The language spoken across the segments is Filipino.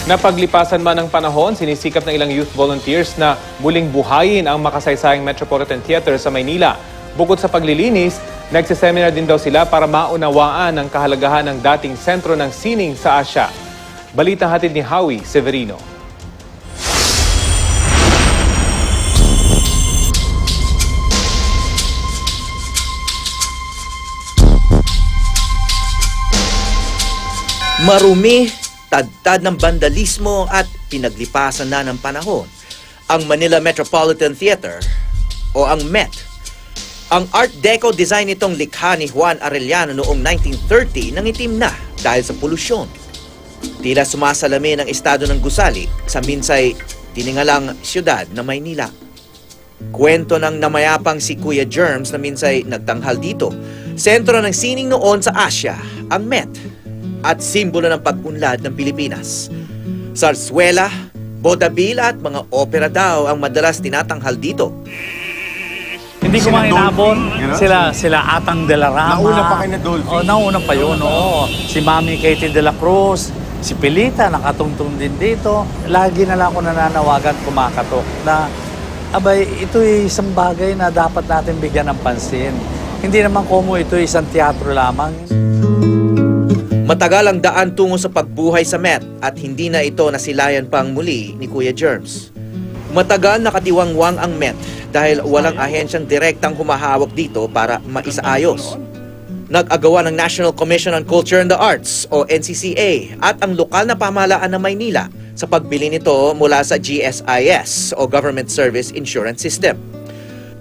Napaglipasan man ng panahon, sinisikap ng ilang youth volunteers na muling buhayin ang makasaysayang Metropolitan Theater sa Maynila. Bukod sa paglilinis, nagsiseminar din daw sila para maunawaan ang kahalagahan ng dating sentro ng sining sa Asya. Balitang hatid ni Howie Severino. Marumi, tadtad ng bandalismo at pinaglipasan na ng panahon ang Manila Metropolitan Theater o ang MET. Ang Art Deco design nitong likha ni Juan Arellano noong 1930 nangitim na dahil sa polusyon. Tila sumasalamin ang estado ng gusali sa minsay tiningalang siyudad na Maynila. Kwento ng namayapang si Kuya Germs na minsay nagtanghal dito. Sentro ng sining noon sa Asya, ang MET, at simbolo ng pag-unlad ng Pilipinas. Sarsuela, vaudeville at mga opera daw ang madalas tinatanghal dito. Hindi ko inabot. Sila Atang de la Rama. Nauna pa kayo na Dolphy. Oh, nauna pa yun, oo. Si Mami Katie de la Cruz, si Pilita, nakatungtong din dito. Lagi na lang ako nananawagan, kumakatok na, abay, ito'y isang bagay na dapat natin bigyan ng pansin. Hindi naman komo ito'y isang teatro lamang. Matagal ang daan tungo sa pagbuhay sa MET at hindi na ito nasilayan pang muli ni Kuya Germs. Matagal nakatiwangwang ang MET dahil walang ahensyang direktang humahawak dito para maisaayos. Nag-agawa ng National Commission on Culture and the Arts o NCCA at ang lokal na pamahalaan ng Maynila sa pagbili nito mula sa GSIS o Government Service Insurance System.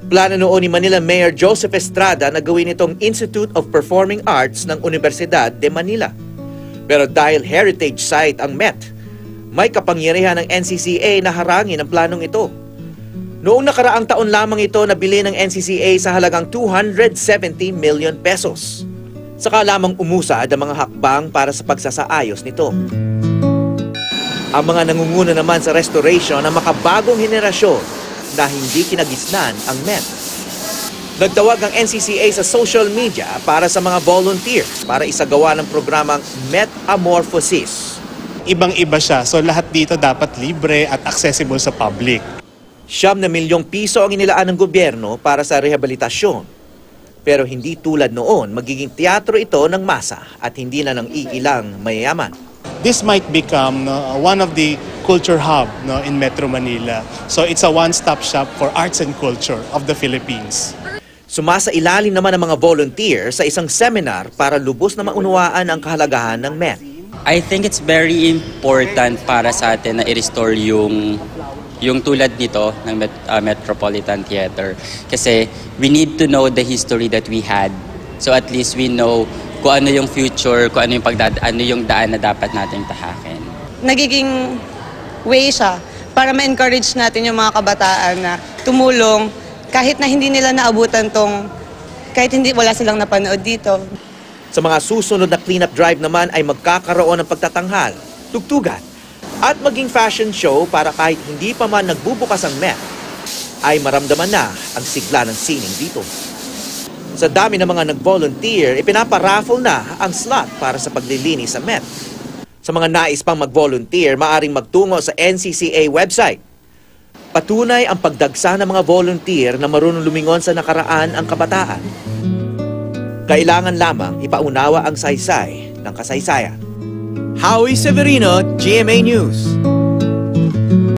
Plano noon ni Manila Mayor Joseph Estrada na gawin itong Institute of Performing Arts ng Universidad de Manila. Pero dahil heritage site ang MET, may kapangyarihan ng NCCA na harangin ang planong ito. Noong nakaraang taon lamang ito nabili ng NCCA sa halagang 270 million pesos. Saka lamang umusad ang mga hakbang para sa pagsasaayos nito. Ang mga nangunguna naman sa restoration ng makabagong henerasyon na hindi kinagisnan ang MET. Nagtawag ang NCCA sa social media para sa mga volunteers para isagawa ng programang Metamorphosis. Ibang-iba siya, so lahat dito dapat libre at accessible sa public. 9 milyong piso ang inilaan ng gobyerno para sa rehabilitasyon. Pero hindi tulad noon, magiging teatro ito ng masa at hindi na ng iilang mayayaman. This might become one of the culture hub in Metro Manila. So it's a one-stop shop for arts and culture of the Philippines. Sumasailalim naman ang mga volunteer sa isang seminar para lubos na maunawaan ang kahalagahan ng MET. I think it's very important para sa atin na i-restore yung tulad nito ng Metropolitan Theater. Kasi we need to know the history that we had. So at least we know kung ano yung future, kung ano yung daan na dapat nating tahakin. Nagiging way siya para ma-encourage natin yung mga kabataan na tumulong kahit na hindi nila naabutan kahit hindi wala silang napanood dito. Sa mga susunod na cleanup drive naman ay magkakaroon ng pagtatanghal, tugtugan, at maging fashion show para kahit hindi pa man nagbubukas ang MET, ay maramdaman na ang sigla ng sining dito. Sa dami ng mga nag-volunteer, ipinaparaffle na ang slot para sa paglilinis sa MET. Sa mga nais pang mag-volunteer, maaring magtungo sa NCCA website. Patunay ang pagdagsa ng mga volunteer na marunong lumingon sa nakaraan ang kabataan. Kailangan lamang ipaunawa ang saysay ng kasaysayan. Howie Severino, GMA News.